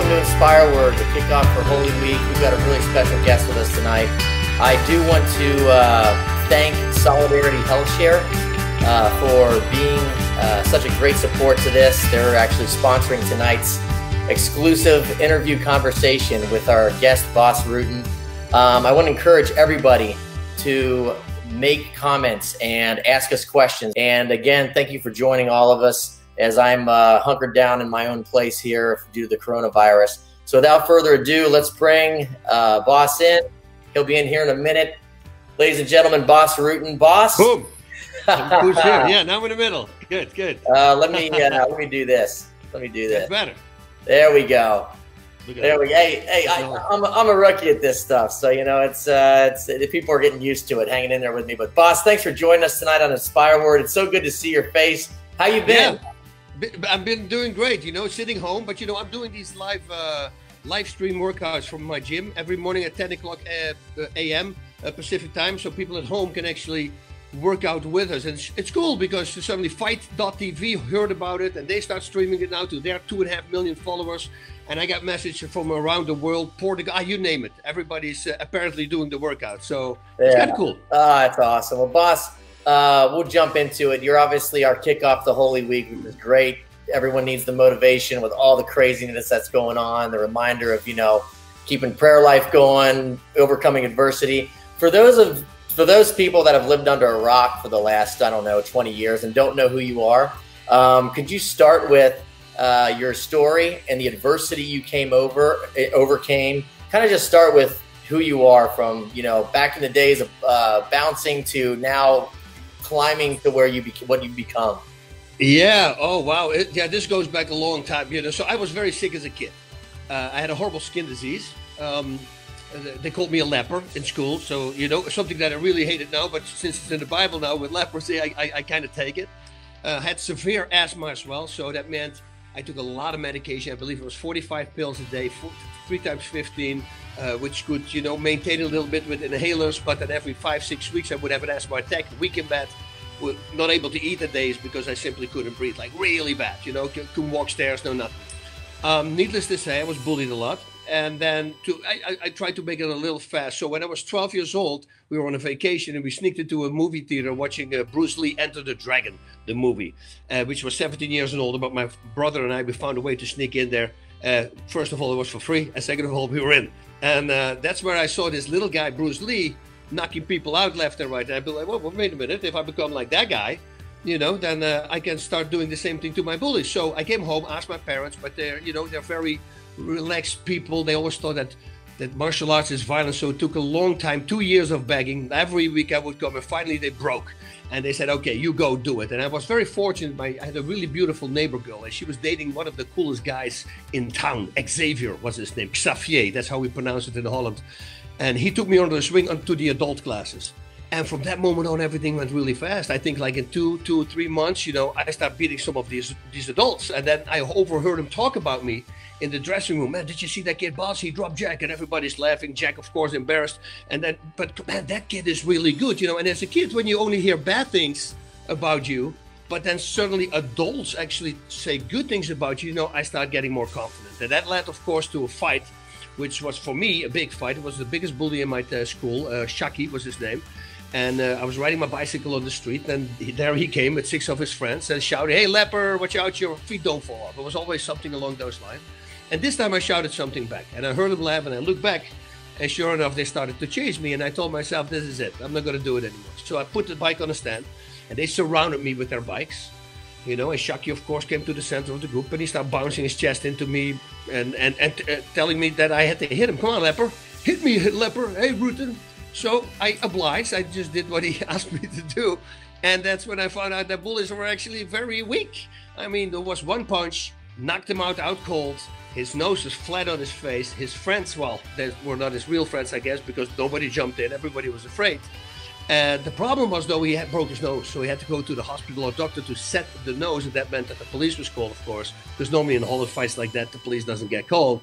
welcome to InspireWord, the kickoff for Holy Week. We've got a really special guest with us tonight. I do want to thank Solidarity HealthShare for being such a great support to this. They're actually sponsoring tonight's exclusive interview conversation with our guest, Bas Rutten. I want to encourage everybody to make comments and ask us questions. And again, thank you for joining all of us as I'm hunkered down in my own place here due to the coronavirus. So without further ado, let's bring Bas in. He'll be in here in a minute. Ladies and gentlemen, Bas Rutten. Bas. Boom. Who's here? Yeah, now I'm in the middle. Good, good. Let me do this. Let me do this. That's better. There we go. There we go. Hey, I'm a rookie at this stuff, so you know it's people are getting used to it, hanging in there with me. But Bas, thanks for joining us tonight on InspireWord. It's so good to see your face. How you been? Yeah. I've been doing great, you know, sitting home. But, you know, I'm doing these live stream workouts from my gym every morning at 10 o'clock a.m. Pacific time. So people at home can actually work out with us. And it's cool because suddenly Fight.tv heard about it and they start streaming it now to their 2.5 million followers. And I got messages from around the world, Portugal, you name it. Everybody's apparently doing the workout. So it's kind of cool. That's awesome. Well, Bas, we'll jump into it. You're obviously our kickoff to Holy Week, which is great. Everyone needs the motivation with all the craziness that's going on, the reminder of, you know, keeping prayer life going, overcoming adversity. For those people that have lived under a rock for the last, I don't know, 20 years and don't know who you are, could you start with your story and the adversity you overcame? Kind of just start with who you are from, you know, back in the days of bouncing to now climbing to where what you become. Yeah. Oh, wow. This goes back a long time. You know, so I was very sick as a kid. I had a horrible skin disease. They called me a leper in school. So, you know, something that I really hated now, but since it's in the Bible now with leprosy, I kind of take it. Had severe asthma as well. So that meant I took a lot of medication. I believe it was 45 pills a day, 3 times 15, which could, you know, maintain a little bit with inhalers. But then every 5-6 weeks, I would have an asthma attack, week in bed, not able to eat the days because I simply couldn't breathe, like really bad, you know, couldn't walk stairs, no nothing. Needless to say, I was bullied a lot. And then I tried to make it a little fast. So when I was 12 years old, we were on a vacation and we sneaked into a movie theater watching Bruce Lee Enter the Dragon, the movie, which was 17 years and older. But my brother and I, we found a way to sneak in there. First of all, it was for free. And second of all, we were in. And that's where I saw this little guy, Bruce Lee, knocking people out left and right. And I'd be like, well, wait a minute. If I become like that guy, you know, then I can start doing the same thing to my bullies. So I came home, asked my parents, but they're very relaxed people. They always thought that martial arts is violent. So it took a long time, 2 years of begging. Every week I would come and finally they broke. And they said, okay, you go do it. And I was very fortunate. I had a really beautiful neighbor girl and she was dating one of the coolest guys in town. Xavier was his name, Xavier, that's how we pronounce it in Holland. And he took me under the swing onto the adult classes. And from that moment on, everything went really fast. I think like in 2 or 3 months, you know, I started beating some of these adults. And then I overheard him talk about me in the dressing room. Man, did you see that kid, Bas? He dropped Jack, and everybody's laughing. Jack, of course, embarrassed. And then, but man, that kid is really good, you know. And as a kid, when you only hear bad things about you, but then suddenly adults actually say good things about you, you know, I start getting more confident. And that led, of course, to a fight, which was for me a big fight. It was the biggest bully in my school. Shaki was his name. And I was riding my bicycle on the street, and there he came with 6 of his friends and shouted, "Hey, leper, watch out, your feet don't fall off." It was always something along those lines. And this time I shouted something back, and I heard him laugh, and I looked back, and sure enough, they started to chase me, and I told myself, this is it. I'm not going to do it anymore. So I put the bike on a stand, and they surrounded me with their bikes. You know, and Shaki, of course, came to the center of the group, and he started bouncing his chest into me and telling me that I had to hit him. "Come on, leper. Hit me, leper. Hey, Rutten." So I obliged. I just did what he asked me to do. And that's when I found out that bullies were actually very weak. I mean, there was one punch, knocked him out cold. His nose was flat on his face. His friends, well, they were not his real friends, I guess, because nobody jumped in. Everybody was afraid. And the problem was, though, he had broke his nose. So he had to go to the hospital or doctor to set the nose. And that meant that the police was called, of course, because normally in Holland fights like that, the police doesn't get called.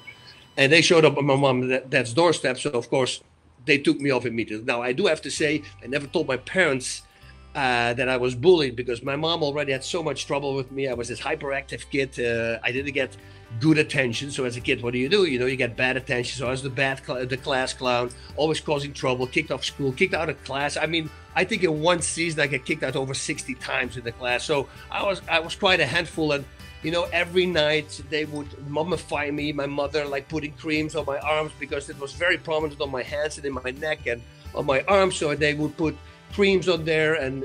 And they showed up on my mom and dad's doorstep. So, of course, they took me off immediately. Now, I do have to say, I never told my parents that I was bullied because my mom already had so much trouble with me. I was this hyperactive kid. I didn't get good attention. So as a kid, what do? You get bad attention. So I was the class clown, always causing trouble, kicked off school, kicked out of class. I mean, I think in one season I got kicked out over 60 times in the class. So I was quite a handful. And every night they would mummify me, my mother, like putting creams on my arms because it was very prominent on my hands and in my neck and on my arms. So they would put creams on there and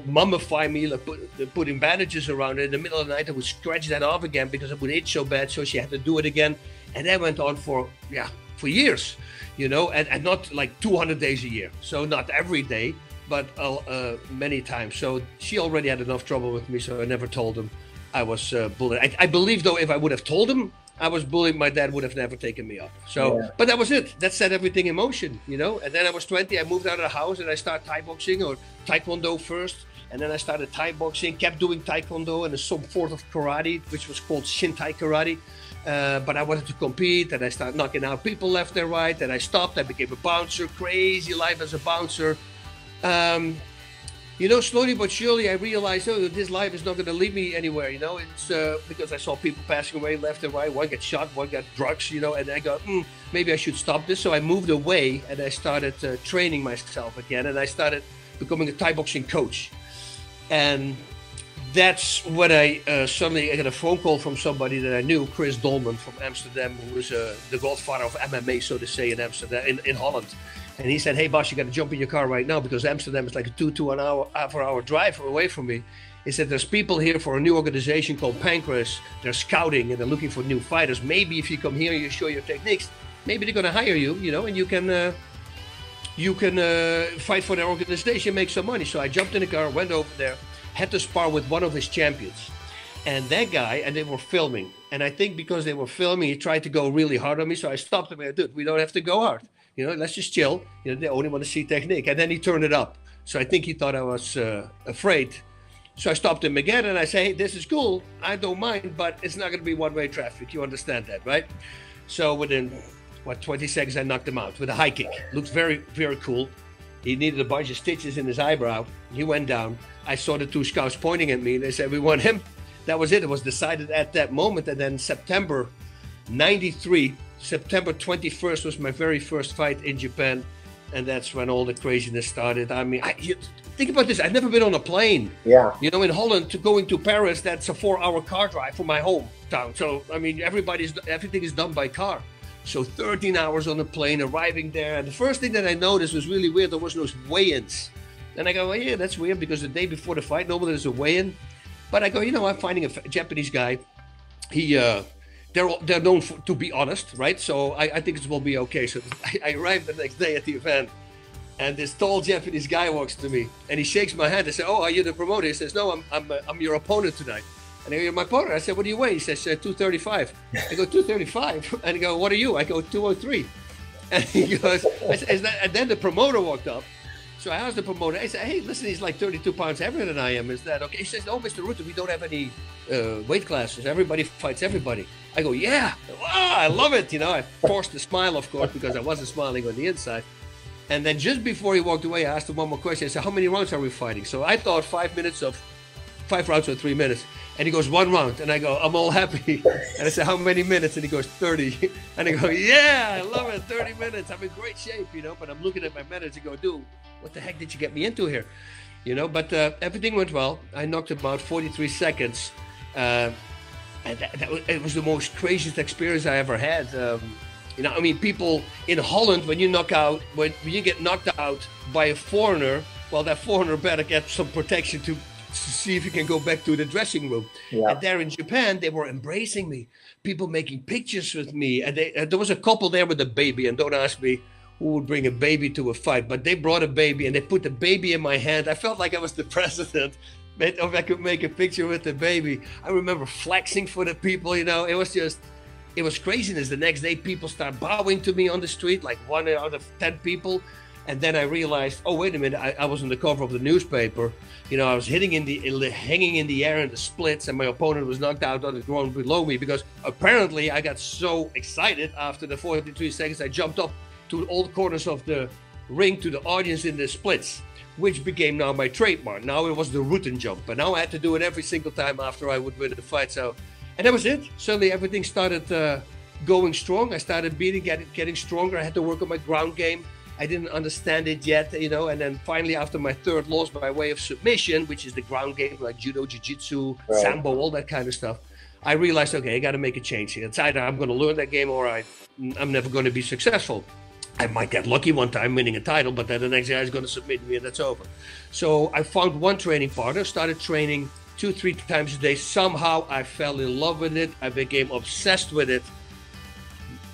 mummify me, like putting bandages around it. In the middle of the night I would scratch that off again because it would itch so bad, so she had to do it again. And that went on for years, and not like 200 days a year, so not every day, but many times. So she already had enough trouble with me, so I never told him I was bullied. I believe though, if I would have told him I was bullied, my dad would have never taken me up. So, But that was it. That set everything in motion, And then I was 20. I moved out of the house and I started Thai boxing, or Taekwondo first. And then I started Thai boxing, kept doing Taekwondo and some sort of karate, which was called Shintai karate. But I wanted to compete, and I started knocking out people left and right. And I stopped. I became a bouncer. Crazy life as a bouncer. Slowly but surely I realized, this life is not going to lead me anywhere, It's because I saw people passing away left and right. One got shot, one got drugs, and I go, maybe I should stop this. So I moved away and I started training myself again, and I started becoming a Thai boxing coach. And that's when I suddenly got a phone call from somebody that I knew, Chris Dolman from Amsterdam, who was the godfather of MMA, so to say, in Amsterdam, in Holland. And he said, hey, Bas, you got to jump in your car right now because Amsterdam is like a 2.5 hour drive away from me. He said, there's people here for a new organization called Pancras. They're scouting and they're looking for new fighters. Maybe if you come here and you show your techniques, maybe they're going to hire you, and you can fight for their organization, make some money. So I jumped in the car, went over there, had to spar with one of his champions. And that guy, and they were filming. And I think because they were filming, he tried to go really hard on me. So I stopped him and I said, dude, we don't have to go hard. Let's just chill. They only want to see technique. And then he turned it up. So I think he thought I was afraid. So I stopped him again and I say, hey, this is cool. I don't mind, but it's not going to be one-way traffic. You understand that, right? So within, 20 seconds, I knocked him out with a high kick. Looked very, very cool. He needed a bunch of stitches in his eyebrow. He went down. I saw the two scouts pointing at me. They said, we want him. That was it. It was decided at that moment. And then September 93, September 21st was my very first fight in Japan, and that's when all the craziness started. I mean, think about this. I've never been on a plane. Yeah. In Holland, going to Paris, that's a 4-hour car drive from my hometown. So, I mean, everything is done by car. So 13 hours on a plane, arriving there. And the first thing that I noticed was really weird. There was no weigh-ins. And I go, well, yeah, that's weird because the day before the fight, normally there's a weigh-in. But I go, I'm finding a Japanese guy. They're known to be honest, right? So I think it will be okay. So I arrived the next day at the event, and this tall Japanese guy walks to me, and he shakes my hand. I say, "Oh, are you the promoter?" He says, "No, I'm your opponent tonight." And I go, "You're my opponent." I said, "What do you weigh?" He says, 235. I go, 235? And he go, "What are you?" I go, 203. And he goes, and then the promoter walked up. So I asked the promoter, I said, hey, listen, he's like 32 pounds heavier than I am. Is that okay? He says, no, Mr. Rutten, we don't have any weight classes. Everybody fights everybody. I go, yeah, wow, I love it. I forced a smile, of course, because I wasn't smiling on the inside. And then just before he walked away, I asked him one more question. I said, how many rounds are we fighting? So I thought 5 rounds or 3 minutes. And he goes, 1 round. And I go, I'm all happy. And I said, how many minutes? And he goes, 30. And I go, yeah, I love it, 30 minutes. I'm in great shape, But I'm looking at my minutes and go, dude, what the heck did you get me into here? But everything went well. I knocked him out 43 seconds. And it was the most craziest experience I ever had. People in Holland, when you get knocked out by a foreigner, well, that foreigner better get some protection to see if you can go back to the dressing room. Yeah. And there in Japan, they were embracing me. People making pictures with me. And there was a couple there with a baby. And don't ask me who would bring a baby to a fight. But they brought a baby and they put the baby in my hand. I felt like I was the president. If I could make a picture with the baby. I remember flexing for the people, it was craziness. The next day, people start bowing to me on the street, like 1 out of 10 people. And then I realized, oh, wait a minute, I was on the cover of the newspaper. I was hanging in the air in the splits, and my opponent was knocked out on the ground below me because apparently I got so excited after the 43 seconds, I jumped up to all corners of the ring to the audience in the splits, which became now my trademark. Now it was the Rutten jump, but now I had to do it every single time after I would win the fight. So, And that was it. Suddenly everything started going strong. I started getting stronger. I had to work on my ground game. I didn't understand it yet, you know, and then finally after my third loss by way of submission, which is the ground game like judo, jiu-jitsu, sambo, all that kind of stuff, I realized, okay, I got to make a change here. It's either I'm going to learn that game or I'm never going to be successful. I might get lucky one time winning a title, but then the next guy is going to submit me and that's over. So I found one training partner, started training 2-3 times a day. Somehow I fell in love with it. I became obsessed with it.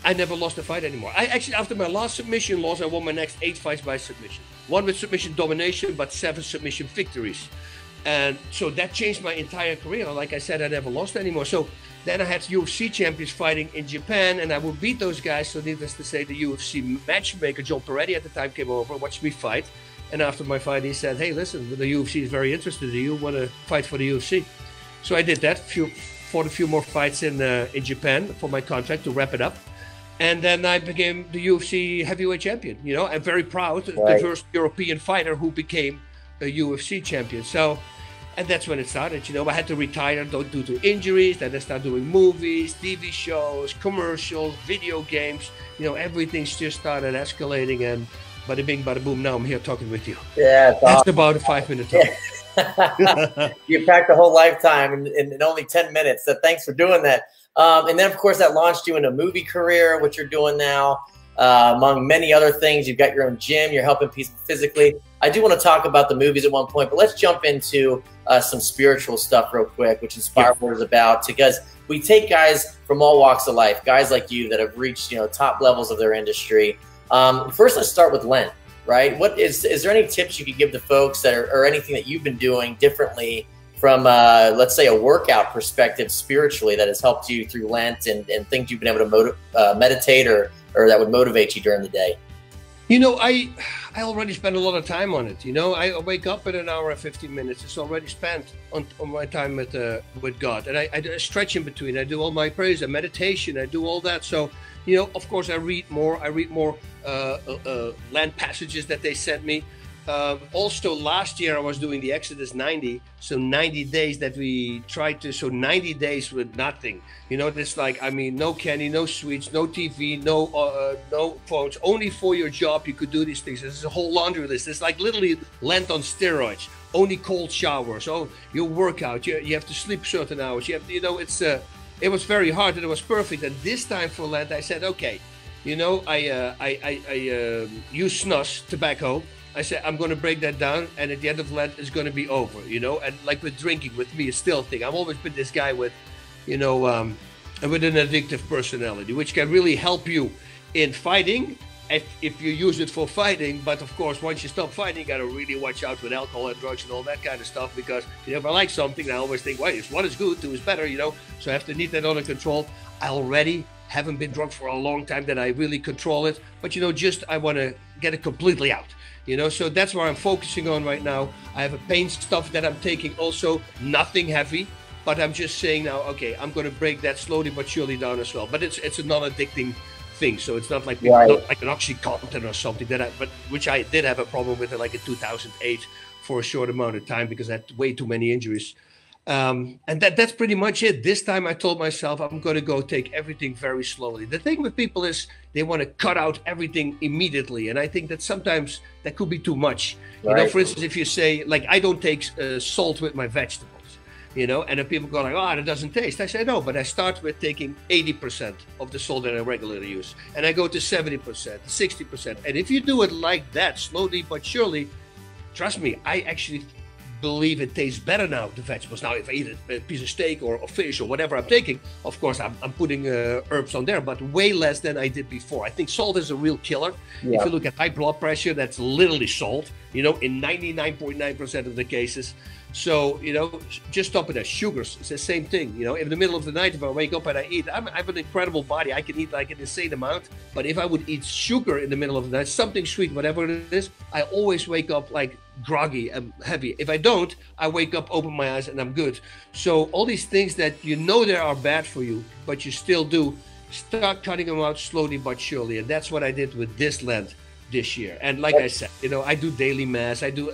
I never lost a fight anymore. I actually, after my last submission loss, I won my next 8 fights by submission. One with submission domination, but 7 submission victories. And so that changed my entire career. Like I said, I never lost anymore. So then I had UFC champions fighting in Japan, and I would beat those guys. So needless to say, the UFC matchmaker, John Peretti at the time, came over and watched me fight. And after my fight, he said, hey, listen, the UFC is very interested in you. Want to fight for the UFC? So I did that, fought a few more fights in Japan for my contract to wrap it up. And then I became the UFC heavyweight champion. You know, I'm very proud, the first European fighter who became a UFC champion. So, and that's when it started. You know, I had to retire due to injuries. Then I started doing movies, TV shows, commercials, video games. You know, everything's just started escalating. And bada bing, bada boom. Now I'm here talking with you. Yeah, that's about a 5-minute talk. You packed a whole lifetime in only 10 minutes. So thanks for doing that. And then, of course, that launched you in a movie career, which you're doing now, among many other things. You've got your own gym. You're helping people physically. I do want to talk about the movies at one point, but let's jump into some spiritual stuff real quick, which inspireWord is about. Because we take guys from all walks of life, guys like you that have reached, you know, top levels of their industry. First, let's start with Lent, right? What is there any tips you could give to folks that or anything that you've been doing differently from, let's say, a workout perspective spiritually that has helped you through Lent and things you've been able to meditate or that would motivate you during the day? You know, I already spend a lot of time on it. You know, I wake up at an hour and 15 minutes. It's already spent on my time with God. And I stretch in between. I do all my prayers and meditation. I do all that. So, you know, of course, I read more. I read more Lent passages that they sent me. Also, last year I was doing the Exodus 90, so 90 days that we tried to, so 90 days with nothing. You know, it's like, I mean, no candy, no sweets, no TV, no phones, only for your job you could do these things. There's a whole laundry list. It's like literally Lent on steroids, only cold showers. Oh, your workout, you have to sleep certain hours. You have to, you know, it was very hard and it was perfect. And this time for Lent, I said, okay, you know, I use snus, tobacco. I said, I'm going to break that down, and at the end of Lent, it's going to be over, you know? And like with drinking, with me, it's still a thing. I've always been this guy with, you know, with an addictive personality, which can really help you in fighting if you use it for fighting. But of course, once you stop fighting, you got to really watch out with alcohol and drugs and all that kind of stuff, because if you ever like something, I always think, well, one is good, two is better, you know? So I have to need that under control. I already haven't been drunk for a long time that I really control it. But, you know, just I want to get it completely out. You know, so that's what I'm focusing on right now. I have a pain stuff that I'm taking also, nothing heavy, but I'm just saying now, okay, I'm going to break that slowly but surely down as well. But it's a non-addicting thing, so it's not like not like an OxyContin or something which I did have a problem with like in 2008 for a short amount of time because I had way too many injuries. And that's pretty much it. This time I told myself I'm going to go take everything very slowly. The thing with people is they want to cut out everything immediately. And I think that sometimes that could be too much. You know, for instance, if you say, like, I don't take salt with my vegetables, you know, and then people go like, oh, that doesn't taste. I say, no, but I start with taking 80% of the salt that I regularly use. And I go to 70%, 60%. And if you do it like that, slowly but surely, trust me, I actually believe it tastes better now, the vegetables. Now, if I eat a piece of steak or fish or whatever I'm taking, of course, I'm putting herbs on there, but way less than I did before. I think salt is a real killer. If you look at high blood pressure, that's literally salt, you know, in 99.9% of the cases. So, you know, just stop it at sugars. It's the same thing. You know, in the middle of the night, if I wake up and I eat, I have an incredible body. I can eat like an insane amount. But if I would eat sugar in the middle of the night, something sweet, whatever it is, I always wake up like groggy and heavy. If I don't, I wake up, open my eyes, and I'm good. So all these things that you know they are bad for you, but you still do, start cutting them out slowly but surely. And that's what I did with this Lent this year. And like I said, you know, I do daily mass. I do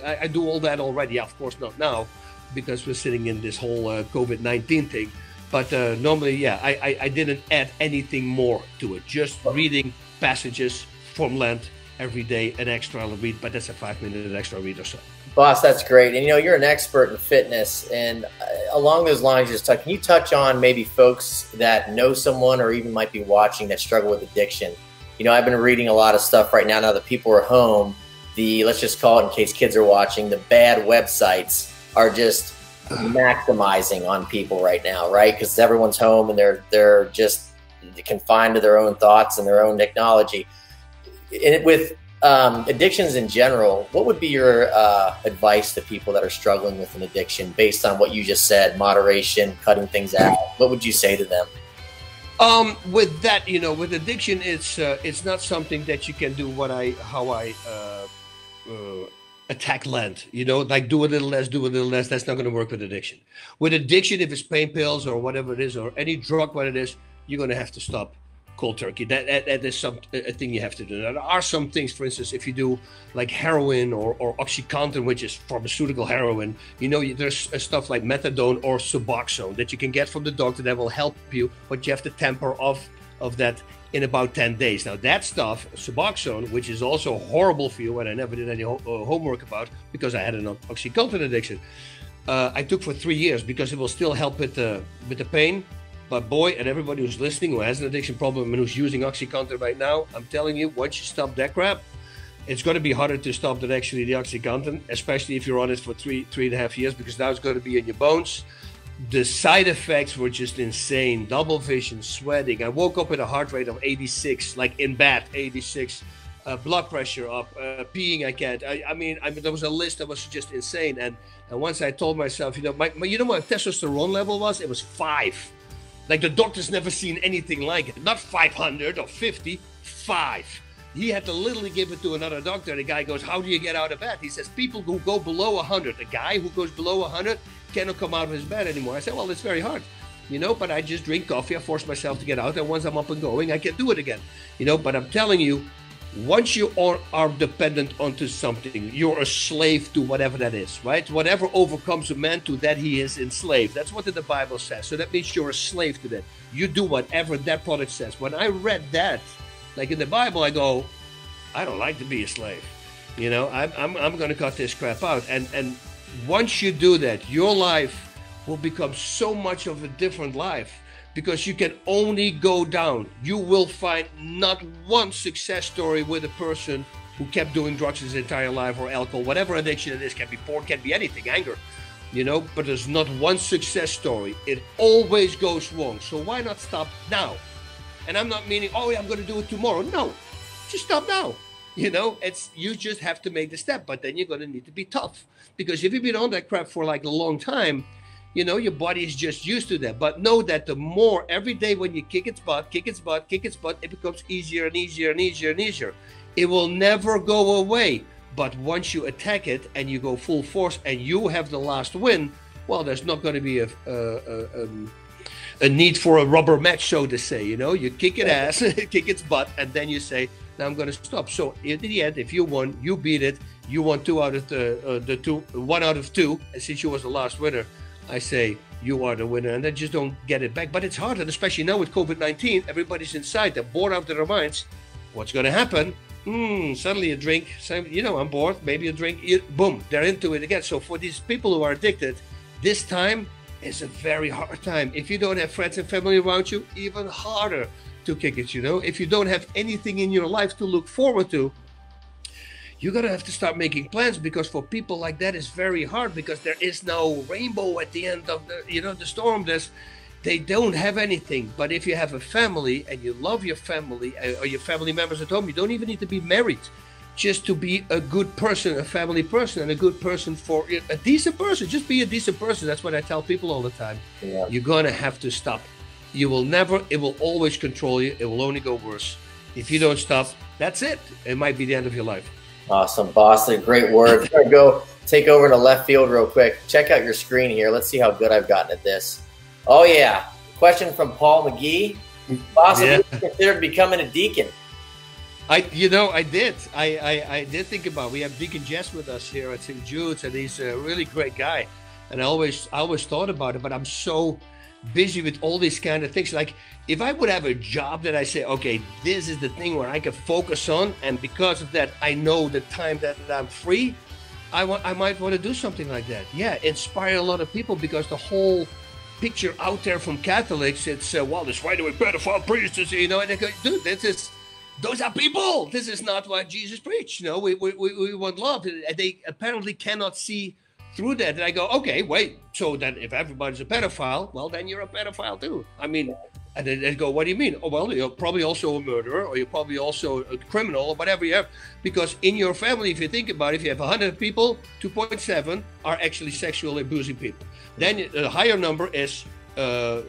all that already. Yeah, of course not now, because we're sitting in this whole COVID-19 thing. But normally, yeah, I didn't add anything more to it. Just reading passages from Lent every day, an extra I'll read, but that's a 5-minute extra read or so. Boss, that's great. And you're an expert in fitness, and along those lines, can you touch on maybe folks that know someone or even might be watching that struggle with addiction? I've been reading a lot of stuff right now that people are home. Let's just call it, in case kids are watching, the bad websites are just maximizing on people right now, right? Because everyone's home and they're just confined to their own thoughts and their own technology. And with addictions in general, what would be your advice to people that are struggling with an addiction based on what you just said, moderation, cutting things out? What would you say to them? With that, with addiction, it's not something that you can do how I attack Lent, like do a little less. That's not going to work with addiction. With addiction, if it's pain pills or whatever it is, or any drug, what it is, you're going to have to stop cold turkey. That is a thing you have to do. Now, there are some things, for instance, if you do like heroin or OxyContin, which is pharmaceutical heroin, there's stuff like methadone or Suboxone that you can get from the doctor that will help you, but you have to tamper off of that in about 10 days. Now that stuff, Suboxone, which is also horrible for you, and I never did any homework about because I had an OxyContin addiction, I took for 3 years because it will still help with the pain. But boy, and everybody who's listening who has an addiction problem and who's using OxyContin right now, I'm telling you, once you stop that crap, it's going to be harder to stop than actually the OxyContin, especially if you're on it for 3.5 years, because now it's going to be in your bones. The side effects were just insane. Double vision, sweating. I woke up with a heart rate of 86, like in bed, 86. Blood pressure up, peeing I can't. I mean, there was a list that was just insane. And once I told myself, my testosterone level was? It was 5. Like the doctor's never seen anything like it. Not 500 or 50, 5. He had to literally give it to another doctor. The guy goes, how do you get out of bed? He says, people who go below 100. A guy who goes below 100 cannot come out of his bed anymore. I said, well, it's very hard, but I just drink coffee. I force myself to get out. And once I'm up and going, I can do it again, but I'm telling you, once you are dependent onto something, you're a slave to whatever that is, right? Whatever overcomes a man, to that he is enslaved. That's what the Bible says. So that means you're a slave to that. You do whatever that product says. When I read that, like in the Bible, I go, I don't like to be a slave. I'm going to cut this crap out. And once you do that, your life will become so much of a different life. Because you can only go down. You will find not one success story with a person who kept doing drugs his entire life, or alcohol, whatever addiction it is. Can be porn, can be anything, anger, but there's not one success story. It always goes wrong. So why not stop now? And I'm not meaning, oh yeah, I'm going to do it tomorrow. No, just stop now. You just have to make the step, but then you're going to need to be tough. Because if you've been on that crap for like a long time, your body is just used to that. But know that the more, every day when you kick its butt, it becomes easier and easier and easier and easier. It will never go away. But once you attack it and you go full force and you have the last win, well, there's not going to be a need for a rubber match, so to say. You kick its ass, kick its butt, and then you say, now I'm going to stop. So in the end, if you won, you beat it. You won 2 out of the 2, 1 out of 2, and since you was the last winner, I say you are the winner, and then just don't get it back. But it's hard, and especially now with COVID-19, everybody's inside. They're bored out of their minds. What's going to happen? Suddenly a drink. I'm bored. Maybe a drink. Boom, they're into it again. So for these people who are addicted, this time is a very hard time. If you don't have friends and family around you, even harder to kick it. If you don't have anything in your life to look forward to, you're going to have to start making plans, because for people like that, it's very hard, because there is no rainbow at the end of the storm. They don't have anything. But if you have a family and you love your family, or your family members at home, you don't even need to be married. Just to be a good person, a family person, and a good person, for a decent person. Just be a decent person. That's what I tell people all the time. Yeah. You're going to have to stop. It will always control you. It will only go worse. If you don't stop, that's it. It might be the end of your life. Awesome, Boston. Great words. I'm going to go take over to left field real quick. Check out your screen here. Let's see how good I've gotten at this. Oh, yeah. Question from Paul McGee. Boston, yeah. You considered becoming a deacon? I did. I did think about it. We have Deacon Jess with us here at St. Jude's, and he's a really great guy. And I always thought about it, but I'm so busy with all these kind of things. Like if I would have a job that I say, okay, this is the thing where I can focus on, and because of that, I know the time that I'm free, I might want to do something like that. Yeah, inspire a lot of people, because the whole picture out there from Catholics, it's well, this right away pedophile priests, you know, and they go, dude, those are people. This is not what Jesus preached. You know, we want love. And they apparently cannot see through that. And I go, okay, wait. So then if everybody's a pedophile, well, then you're a pedophile too. I mean, and then they go, what do you mean? Oh, well, you're probably also a murderer, or you're probably also a criminal, or whatever you have. Because in your family, if you think about it, if you have 100 people, 2.7 are actually sexually abusing people. Then the higher number is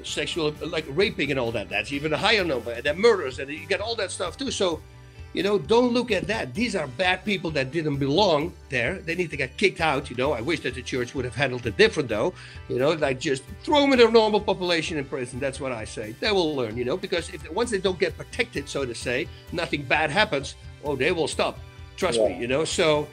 sexual, like raping and all that. That's even a higher number. And then murders, and you get all that stuff too. So, you know, don't look at that. These are bad people that didn't belong there. They need to get kicked out. You know, I wish that the church would have handled it different, though. You know, like just throw them in a normal population in prison. That's what I say. They will learn, you know, because once they don't get protected, so to say, nothing bad happens. Oh, they will stop. Trust me, you know. So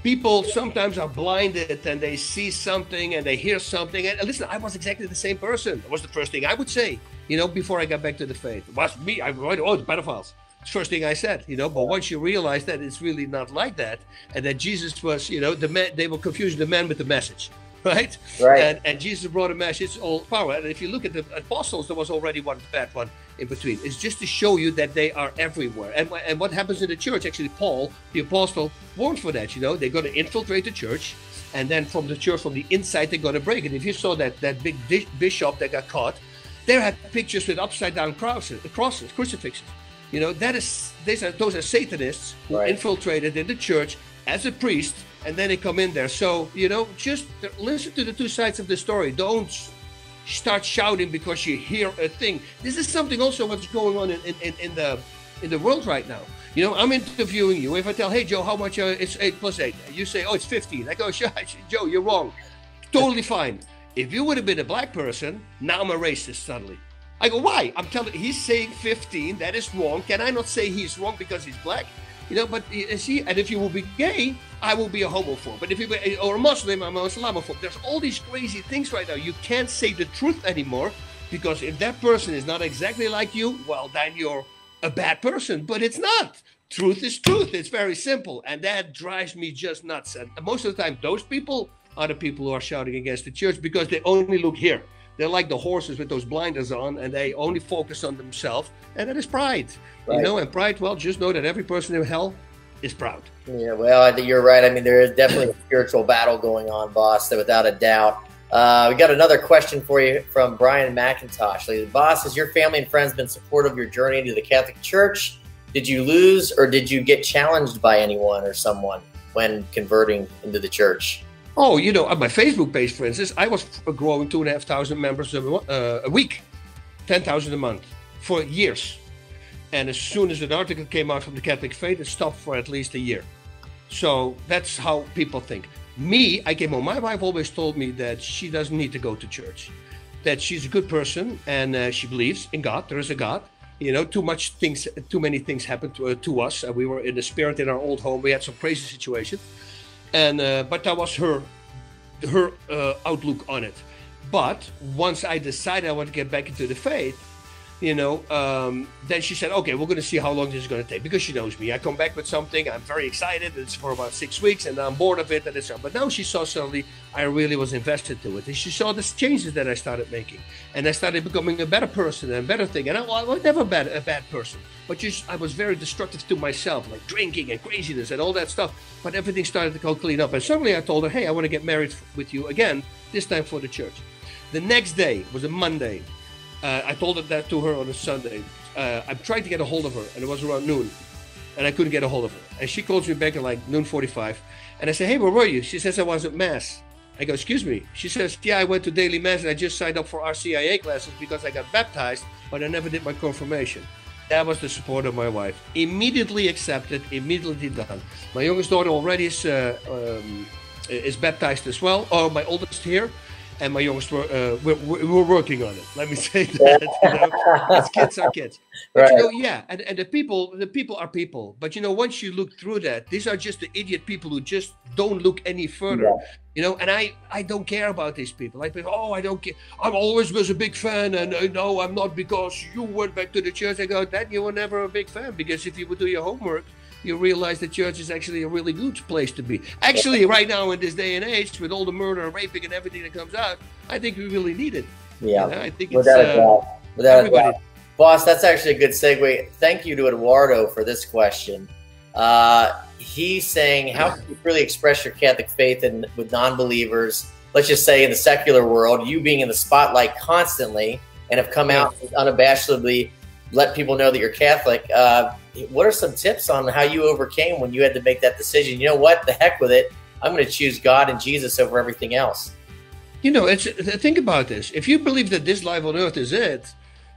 people sometimes are blinded, and they see something and they hear something. And listen, I was exactly the same person. It was the first thing I would say, you know, before I got back to the faith. It was me. I wrote, oh, the pedophiles. It's the first thing I said, you know. But once you realize that it's really not like that, and that Jesus was, you know, they were confusing the man with the message, right? And Jesus brought a message, all power. And if you look at the apostles, there was already one bad one in between. It's just to show you that they are everywhere. And what happens in the church, actually, Paul, the apostle, warned for that. You know, they're going to infiltrate the church, and then from the church, from the inside, they're going to break it. If you saw that big bishop that got caught, they had pictures with upside down crosses, crucifixes. You know, those are Satanists who infiltrated in the church as a priest, and then they come in there. So, you know, just listen to the two sides of the story. Don't start shouting because you hear a thing. This is something also what's going on in the world right now. You know, I'm interviewing you. If I tell, hey, Joe, how much it's 8 plus 8? You say, oh, it's 15. I go, Joe, you're wrong. Totally fine. If you would have been a black person, now I'm a racist suddenly. I go, why? I'm telling you, he's saying 15. That is wrong. Can I not say he's wrong because he's black? You know, but see, and if you will be gay, I will be a homophobe. But if you or a Muslim, I'm a Islamophobe. There's all these crazy things right now. You can't say the truth anymore, because if that person is not exactly like you, well, then you're a bad person. But it's not. Truth is truth. It's very simple. And that drives me just nuts. And most of the time, those people are the people who are shouting against the church, because they only look here. They're like the horses with those blinders on, and they only focus on themselves, and that is pride. You know, and pride, well, just know that every person in hell is proud. Yeah, well, I think you're right. I mean, there is definitely a spiritual battle going on, Bas, without a doubt. We got another question for you from Brian McIntosh. Like, Bas, has your family and friends been supportive of your journey into the Catholic Church? Did you lose, or did you get challenged by anyone or someone when converting into the church? Oh, you know, on my Facebook page, for instance, I was growing 2,500 members a week, 10,000 a month for years. And as soon as an article came out from the Catholic faith, it stopped for at least a year. So that's how people think. Me, I came home. My wife always told me that she doesn't need to go to church, that she's a good person, and she believes in God. There is a God. You know, too many things happened to us. We were in the spirit in our old home. We had some crazy situations. And but that was her outlook on it. But once I decided I want to get back into the faith, you know, then she said, okay, we're going to see how long this is going to take, because she knows me. I come back with something, I'm very excited, it's for about 6 weeks, and I'm bored of it, and it's. But now she saw suddenly I really was invested to it, and she saw the changes that I started making, and I started becoming a better person and a better thing. And I was never a bad person, but I was very destructive to myself, like drinking and craziness and all that stuff. But everything started to go clean up, and suddenly I told her, hey, I want to get married with you again, this time for the church. The next day was a Monday. I told that to her on a Sunday. I'm trying to get a hold of her, and it was around noon, and I couldn't get a hold of her. And she calls me back at like noon 45, and I say, hey, where were you? She says, I was at Mass. I go, excuse me? She says, yeah, I went to daily Mass, and I just signed up for RCIA classes because I got baptized, but I never did my confirmation. That was the support of my wife. Immediately accepted, immediately done. My youngest daughter already is baptized as well, or my oldest here. and my youngest we're working on it. Let me say that. You know, because kids are kids. But Right. you know, yeah, and the people are people. But you know, once you look through that, these are just the idiot people who just don't look any further. Yeah. You know, and I don't care about these people. Like, oh, I don't care. I'm always was a big fan, and no, I'm not because you went back to the church. I go, that you were never a big fan, because if you would do your homework, you realize that church is actually a really good place to be. Actually, right now in this day and age, with all the murder and raping and everything that comes out, I think we really need it. Yeah, you know, I think without it's a doubt. Without everybody. a doubt. Boss, that's actually a good segue. Thank you to Eduardo for this question. He's saying, how can you really express your Catholic faith with non-believers, let's just say in the secular world, you being in the spotlight constantly and have come out unabashedly, let people know that you're Catholic. What are some tips on how you overcame when you had to make that decision? You know what? The heck with it. I'm going to choose God and Jesus over everything else. You know, think about this. If you believe that this life on earth is it,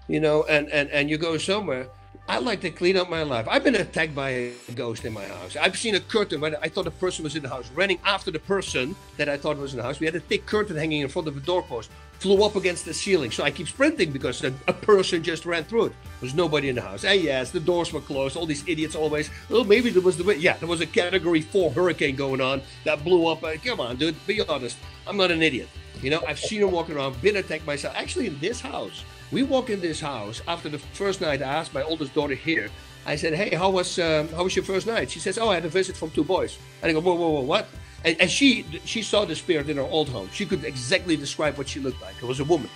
you know, and you go somewhere, I like to clean up my life. I've been attacked by a ghost in my house. I've seen a curtain when I thought a person was in the house, running after the person that I thought was in the house. We had a thick curtain hanging in front of the doorpost, flew up against the ceiling. So I keep sprinting because a person just ran through it. There was nobody in the house. And yes, the doors were closed. All these idiots always, oh, maybe there was there was a Category 4 hurricane going on that blew up. Come on, dude, be honest. I'm not an idiot. You know, I've seen her walking around, been attacked myself. Actually, in this house, we walk in this house. After the first night, I asked my oldest daughter here, I said, hey, how was your first night? She says, oh, I had a visit from 2 boys. And I go, whoa, what? And she saw the spirit in her old home. She could exactly describe what she looked like. It was a woman.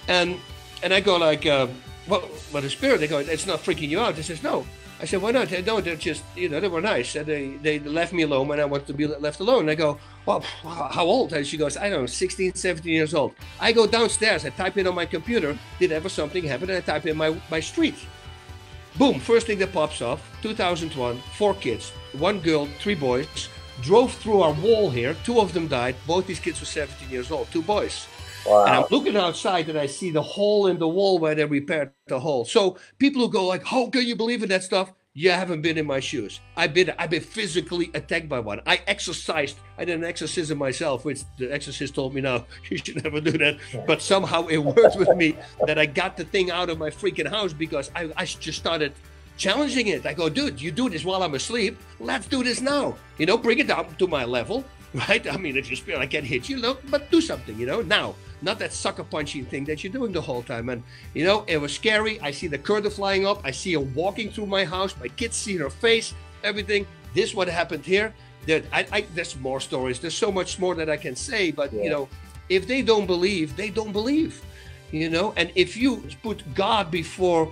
And I go like, what a spirit? They go, it's not freaking you out. They says, no. I said, why not? No, they're just, you know, they were nice. And they left me alone when I wanted to be left alone. And I go, well, how old? And she goes, I don't know, 16, 17 years old. I go downstairs, I type in on my computer, did ever something happen? And I type in my street. Boom, first thing that pops up, 2001, 4 kids, 1 girl, 3 boys, drove through our wall here. 2 of them died. Both these kids were 17 years old, 2 boys. Wow. And I'm looking outside and I see the hole in the wall where they repaired the hole. So people who go like, how can you believe in that stuff? You haven't been in my shoes. I've been physically attacked by one. I did an exorcism myself, which the exorcist told me, no, you should never do that. But somehow it worked with me that I got the thing out of my freaking house because I just started challenging it. I go, dude, you do this while I'm asleep. Let's do this now. You know, bring it down to my level, right? I mean, if you're spirit, I can't hit you, look, but do something, you know, now. Not that sucker punching thing that you're doing the whole time. And, you know, it was scary. I see the curtain flying up. I see her walking through my house. My kids see her face, everything. This what happened here. There's more stories. There's so much more that I can say. But, you know, if they don't believe, they don't believe, you know. And if you put God before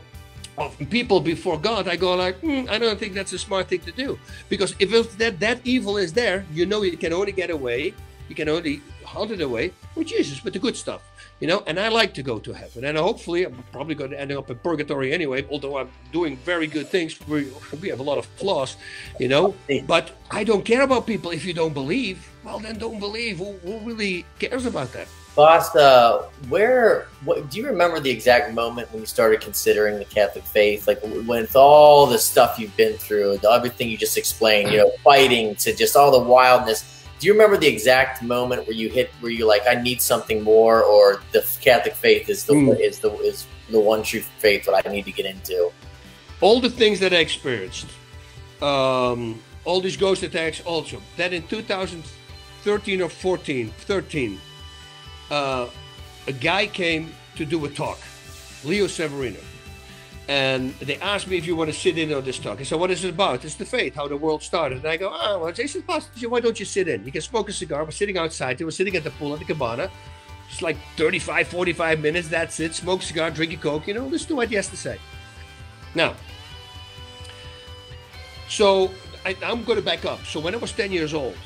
people before God, I go like, I don't think that's a smart thing to do. Because if that evil is there, you know, you can only get away. You can only hunt it away with Jesus, with the good stuff, you know. And I like to go to heaven, and hopefully I'm probably going to end up in purgatory anyway, although I'm doing very good things. We have a lot of flaws, you know, but I don't care about people. If you don't believe, well, then don't believe. Who really cares about that? Bas, do you remember the exact moment when you started considering the Catholic faith? Like with all the stuff you've been through, everything you just explained, you know, fighting to just all the wildness. Do you remember the exact moment where you're like, I need something more, or the Catholic faith is the one true faith that I need to get into? All the things that I experienced, all these ghost attacks, also that in 2013 or 13, a guy came to do a talk, Leo Severino. And they asked me if you want to sit in on this talk. I said, what is it about? It's the faith, how the world started. And I go, well, they said, why don't you sit in? You can smoke a cigar. We're sitting outside. They were sitting at the pool at the cabana. It's like 35, 45 minutes. That's it. Smoke a cigar, drink a Coke. You know, listen to what he has to say. Now, so I'm going to back up. So when I was 10 years old,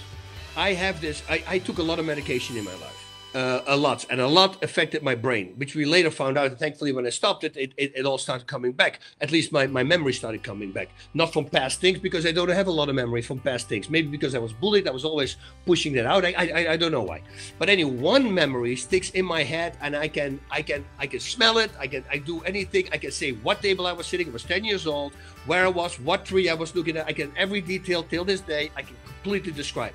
I took a lot of medication in my life. A lot affected my brain, which we later found out. And thankfully, when I stopped it all started coming back. At least my memory started coming back. Not from past things, because I don't have a lot of memory from past things. Maybe because I was bullied, I was always pushing that out. I don't know why. But anyway, one memory sticks in my head, and I can smell it. I do anything. I can say what table I was sitting. I was 10 years old, where I was, what tree I was looking at. I can every detail till this day. I can completely describe.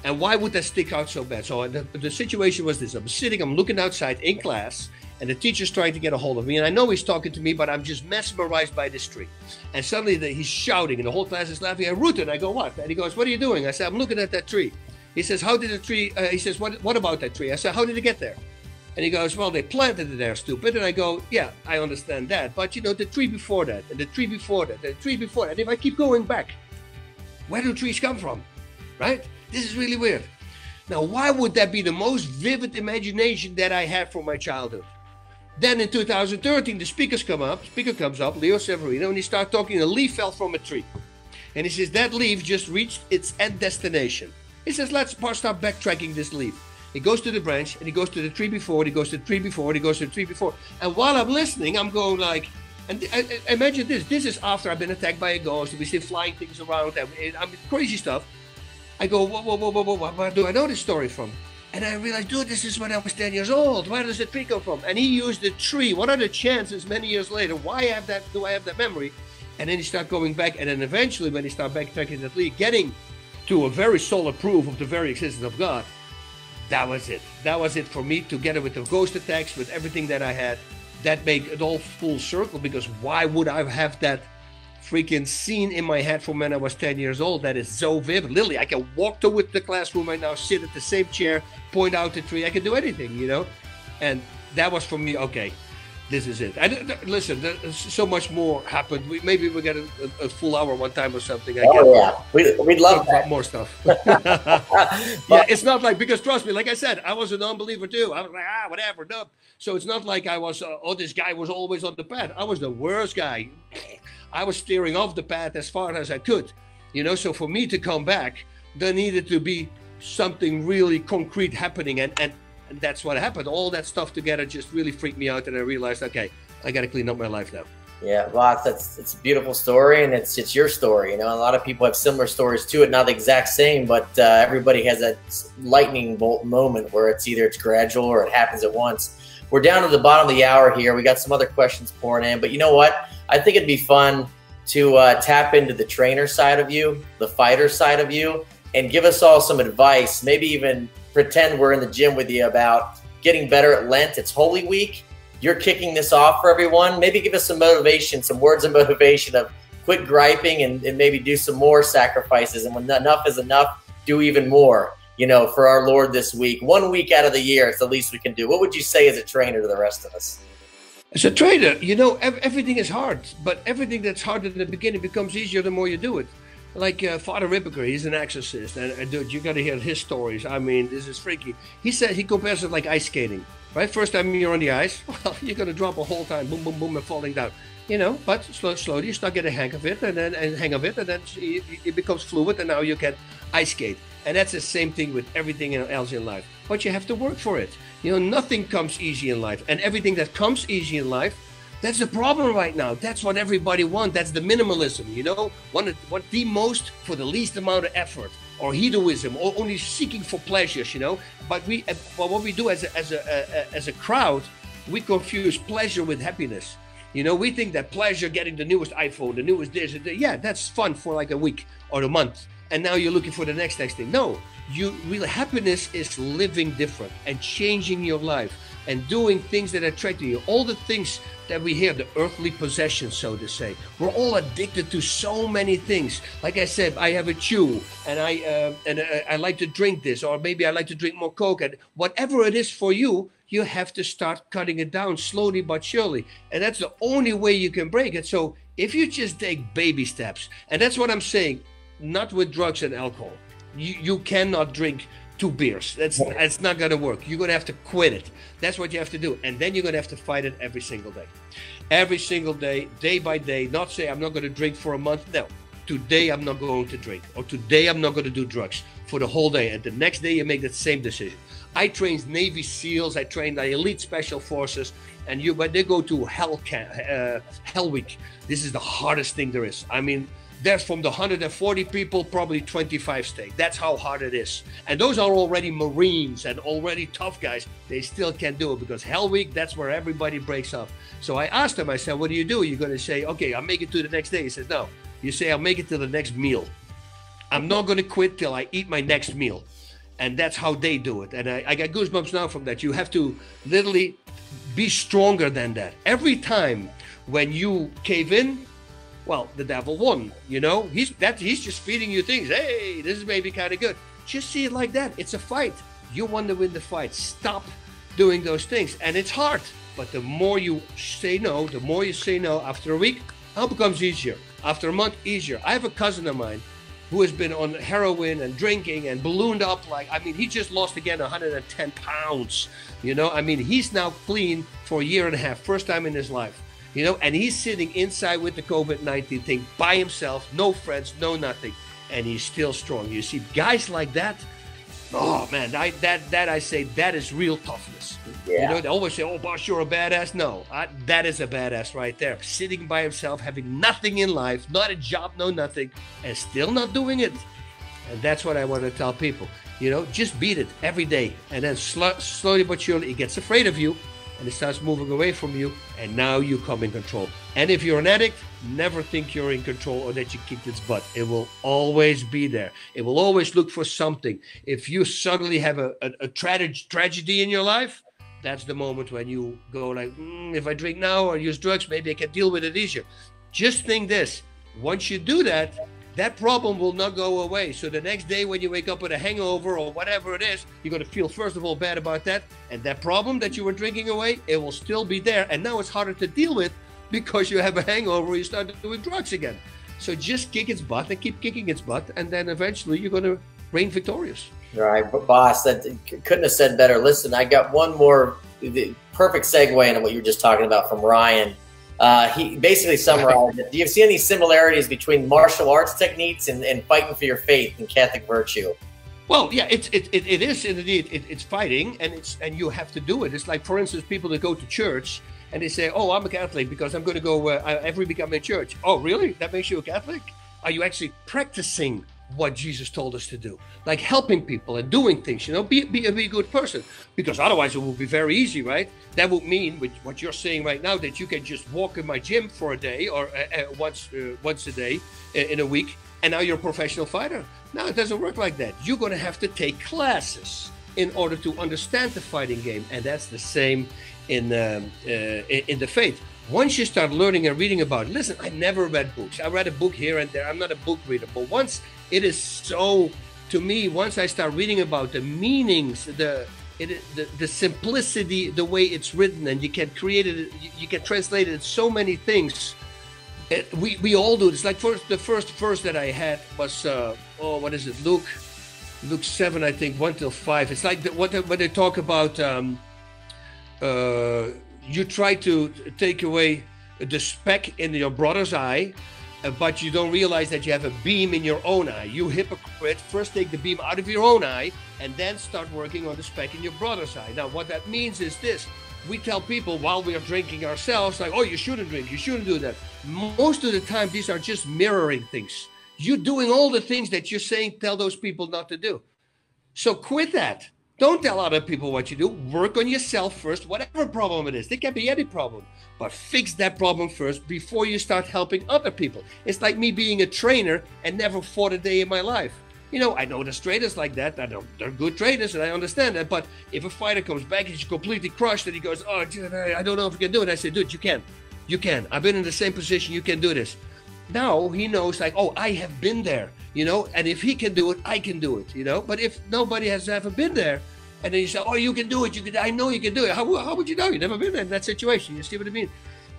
And why would that stick out so bad? So the situation was this. I'm looking outside in class, and the teacher's trying to get a hold of me. And I know he's talking to me, but I'm just mesmerized by this tree. And suddenly he's shouting, and the whole class is laughing. And Rutten, I go, what? And he goes, what are you doing? I said, I'm looking at that tree. He says, how did the tree, he says, what about that tree? I said, how did it get there? And he goes, well, they planted it there, stupid. And I go, yeah, I understand that. But, you know, the tree before that, and the tree before that, and the tree before that. And if I keep going back, where do trees come from? Right? This is really weird. Now, why would that be the most vivid imagination that I had from my childhood? Then in 2013, the speaker comes up, Leo Severino, and he starts talking. A leaf fell from a tree. And he says, that leaf just reached its end destination. He says, let's start backtracking this leaf. He goes to the branch, and he goes to the tree before, and he goes to the tree before, and he goes to the tree before. And while I'm listening, I'm going like, and imagine this. This is after I've been attacked by a ghost, and we see flying things around, and I mean, crazy stuff. I go, whoa, where do I know this story from? And I realized, dude, this is when I was 10 years old. Where does the tree come from? And he used the tree. What are the chances many years later? Why do I have that memory? And then he start going back. And then eventually, when he start backtracking that lead, getting to a very solid proof of the very existence of God, that was it. That was it for me, together with the ghost attacks, with everything that I had. That made it all full circle, because why would I have that freaking scene in my head from when I was 10 years old that is so vivid? Literally, I can walk to the classroom right now, sit at the same chair, point out the tree. I can do anything, you know? And that was for me, okay, this is it. Listen, there's so much more happened. Maybe we get a full hour one time or something. Yeah, we'd love that. More stuff. Yeah, it's not like, because trust me, like I said, I was an unbeliever too. I was like, whatever, no. So it's not like I was, this guy was always on the path. I was the worst guy. I was steering off the path as far as I could, you know. So for me to come back, there needed to be something really concrete happening, and that's what happened. All that stuff together just really freaked me out, and I realized, okay, I got to clean up my life now. Yeah, well, it's a beautiful story, and it's your story. You know, a lot of people have similar stories to it, not the exact same, but everybody has that lightning bolt moment where it's gradual or it happens at once. We're down to the bottom of the hour here. We got some other questions pouring in, but you know what? I think it'd be fun to tap into the trainer side of you, the fighter side of you, and give us all some advice. Maybe even pretend we're in the gym with you about getting better at Lent. It's Holy Week. You're kicking this off for everyone. Maybe give us some motivation, some words of motivation of quit griping and maybe do some more sacrifices. And when enough is enough, do even more, you know, for our Lord this week. 1 week out of the year, it's the least we can do. What would you say as a trainer to the rest of us? As a trainer, you know, everything is hard, but everything that's hard in the beginning becomes easier the more you do it. Like Father Ripperger, he's an exorcist, and dude, you got to hear his stories. I mean, this is freaky. He said he compares it like ice skating, right? First time you're on the ice, well, you're gonna drop a whole time, boom, boom, boom, and falling down, you know. But slowly you start getting hang of it, and then it becomes fluid, and now you can ice skate. And that's the same thing with everything else in life. But you have to work for it. You know, nothing comes easy in life, and everything that comes easy in life, that's the problem right now. That's what everybody wants. That's the minimalism, you know, want the most for the least amount of effort, or hedonism, or only seeking for pleasures, you know. But what we do as a crowd, we confuse pleasure with happiness. You know, we think that pleasure, getting the newest iPhone, the newest this, yeah, that's fun for like a week or a month, and now you're looking for the next thing. No, happiness is living different and changing your life and doing things that attract you. All the things that we hear, the earthly possessions, so to say. We're all addicted to so many things. Like I said, I have a chew, and I like to drink this, or maybe I like to drink more Coke. And whatever it is for you, you have to start cutting it down slowly but surely. And that's the only way you can break it. So if you just take baby steps, and that's what I'm saying, not with drugs and alcohol. You cannot drink 2 beers. That's not going to work. You're going to have to quit it. That's what you have to do. And then you're going to have to fight it every single day. Every single day, day by day. Not say, I'm not going to drink for a month. No. Today, I'm not going to drink. Or today, I'm not going to do drugs for the whole day. And the next day, you make that same decision. I trained Navy SEALs. I trained the elite special forces. And when they go to Hell Week, this is the hardest thing there is. I mean, there's from the 140 people, probably 25 stay. That's how hard it is. And those are already Marines and already tough guys. They still can't do it because Hell Week, that's where everybody breaks up. So I asked him, I said, what do? You're going to say, okay, I'll make it to the next day. He says, no. You say, I'll make it to the next meal. I'm not going to quit till I eat my next meal. And that's how they do it. And I got goosebumps now from that. You have to literally be stronger than that. Every time when you cave in, well, the devil won. You know, he's just feeding you things. Hey, this is maybe kind of good. Just see it like that. It's a fight. You want to win the fight. Stop doing those things. And it's hard. But the more you say no, after a week, it becomes easier. After a month, easier. I have a cousin of mine who has been on heroin and drinking and ballooned up. Like, I mean, he just lost again 110 pounds. You know, I mean, he's now clean for a year and a half, first time in his life. You know, and he's sitting inside with the COVID-19 thing by himself, no friends, no nothing. And he's still strong. You see guys like that, oh man, I say that is real toughness. Yeah. You know, they always say, oh, Bas, you're a badass. No, that is a badass right there. Sitting by himself, having nothing in life, not a job, no nothing, and still not doing it. And that's what I want to tell people. You know, just beat it every day. And then slowly but surely, it gets afraid of you. And it starts moving away from you, and now you come in control. And if you're an addict, never think you're in control or that you kicked its butt. It will always be there. It will always look for something. If you suddenly have a tragedy in your life, that's the moment when you go like, if I drink now or use drugs, maybe I can deal with it easier. Just think this, once you do that, that problem will not go away. So the next day when you wake up with a hangover or whatever it is, you're going to feel, first of all, bad about that. And that problem that you were drinking away, it will still be there. And now it's harder to deal with because you have a hangover, you start doing drugs again. So just kick its butt and keep kicking its butt. And then eventually you're going to reign victorious. All right, but Bas, that couldn't have said better. Listen, I got one more perfect segue into what you were just talking about from Ryan. He basically summarized it. Do you see any similarities between martial arts techniques and fighting for your faith and Catholic virtue? Well, yeah, it is indeed. It's fighting, and you have to do it. It's like, for instance, people that go to church and they say, "Oh, I'm a Catholic because I'm going to go every week I'm in church." Oh, really? That makes you a Catholic? Are you actually practicing what Jesus told us to do, like helping people and doing things? You know, be a good person, because otherwise it will be very easy, right? That would mean, with what you're saying right now, that you can just walk in my gym for a day or once a day in a week, and now you're a professional fighter. No, it doesn't work like that. You're going to have to take classes in order to understand the fighting game, and that's the same in the faith. Once you start learning and reading about it, listen, I never read books. I read a book here and there. I'm not a book reader. But once it is so, to me, once I start reading about the meanings, the simplicity, the way it's written, and you can create it, you can translate it in so many things. We all do. It's like the first verse that I had was, what is it? Luke 7, I think, 1 till 5. It's like when they talk about, you try to take away the speck in your brother's eye, but you don't realize that you have a beam in your own eye. You hypocrite, first take the beam out of your own eye and then start working on the speck in your brother's eye. Now, what that means is this. We tell people while we are drinking ourselves, like, oh, you shouldn't drink, you shouldn't do that. Most of the time, these are just mirroring things. You're doing all the things that you're saying, tell those people not to do. So quit that. Don't tell other people what you do. Work on yourself first, whatever problem it is. It can be any problem, but fix that problem first before you start helping other people. It's like me being a trainer and never fought a day in my life. You know, I know there's trainers like that. I know they're good trainers and I understand that. But if a fighter comes back and he's completely crushed and he goes, oh, I don't know if I can do it. I say, dude, you can. You can. I've been in the same position. You can do this. Now he knows, like, oh, I have been there, you know, and if he can do it, I can do it, you know. But if nobody has ever been there, and then you say, oh, you can do it, I know you can do it. How would you know? You've never been in that situation. You see what I mean?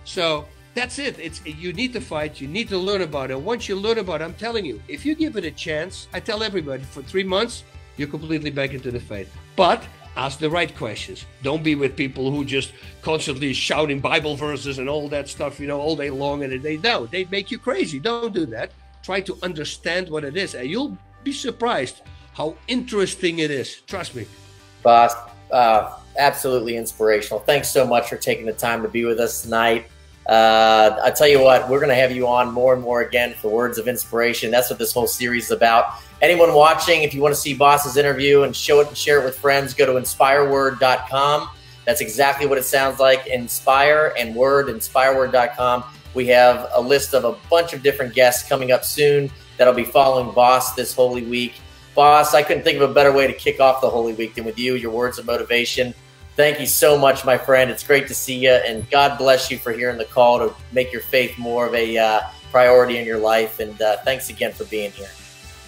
So that's it. You need to fight. You need to learn about it. Once you learn about it, I'm telling you, if you give it a chance, I tell everybody, for 3 months, you're completely back into the faith. But ask the right questions. Don't be with people who just constantly shouting Bible verses and all that stuff, you know, all day long. And they make you crazy. Don't do that. Try to understand what it is. And you'll be surprised how interesting it is. Trust me. Bas, absolutely inspirational. Thanks so much for taking the time to be with us tonight. I tell you what, we're going to have you on more and more again for Words of Inspiration. That's what this whole series is about. Anyone watching, if you want to see Bas's interview and show it and share it with friends, go to inspireWord.com. That's exactly what it sounds like. Inspire and Word, inspireWord.com. We have a list of a bunch of different guests coming up soon that'll be following Bas this Holy Week. Boss, I couldn't think of a better way to kick off the Holy Week than with you, your words of motivation. Thank you so much, my friend. It's great to see you, and God bless you for hearing the call to make your faith more of a priority in your life. And thanks again for being here.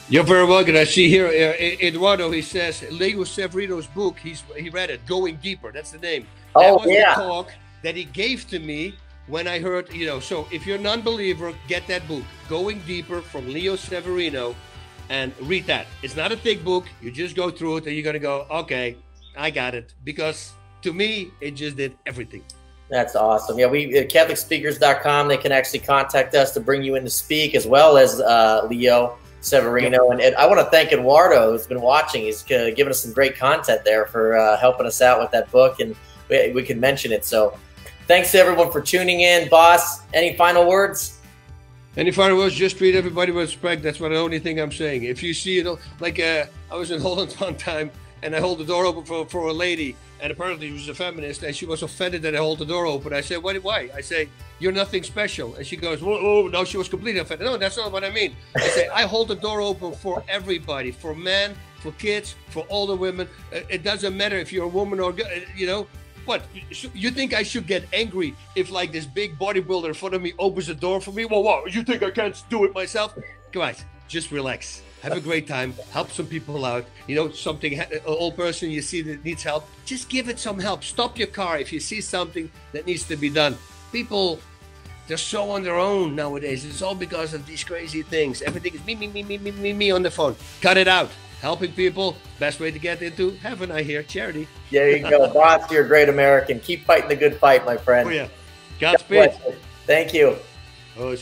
You're very welcome. I see here, Eduardo, he says, Leo Severino's book, he read it, Going Deeper. That's the name. That was the talk that he gave to me when I heard, so if you're a non-believer, get that book, Going Deeper from Leo Severino, and read that. It's not a thick book. You just go through it and you're going to go, okay, I got it. Because to me, it just did everything. That's awesome. Yeah, we at CatholicSpeakers.com, they can actually contact us to bring you in to speak, as well as Leo Severino. And I want to thank Eduardo, who's been watching. He's given us some great content there for helping us out with that book, and we can mention it. So thanks to everyone for tuning in. Boss, any final words? Any final words? Just treat everybody with respect. That's the only thing I'm saying. If you see it, like I was in Holland one time, and I hold the door open for a lady, and apparently she was a feminist, and she was offended that I hold the door open. I said, why? I say, you're nothing special. And she goes, oh, no, she was completely offended. No, that's not what I mean. I say, I hold the door open for everybody, for men, for kids, for older women. It doesn't matter if you're a woman or, what? You think I should get angry if like this big bodybuilder in front of me opens the door for me? Well, what? You think I can't do it myself? Guys, just relax. Have a great time. Help some people out. Something, an old person you see that needs help, just give it some help. Stop your car if you see something that needs to be done. People, they're so on their own nowadays. It's all because of these crazy things. Everything is me on the phone. Cut it out. Helping people, best way to get into heaven, I hear. Charity. There you go. Boss, you're a great American. Keep fighting the good fight, my friend. Oh, yeah. Godspeed. Thank you. Oh,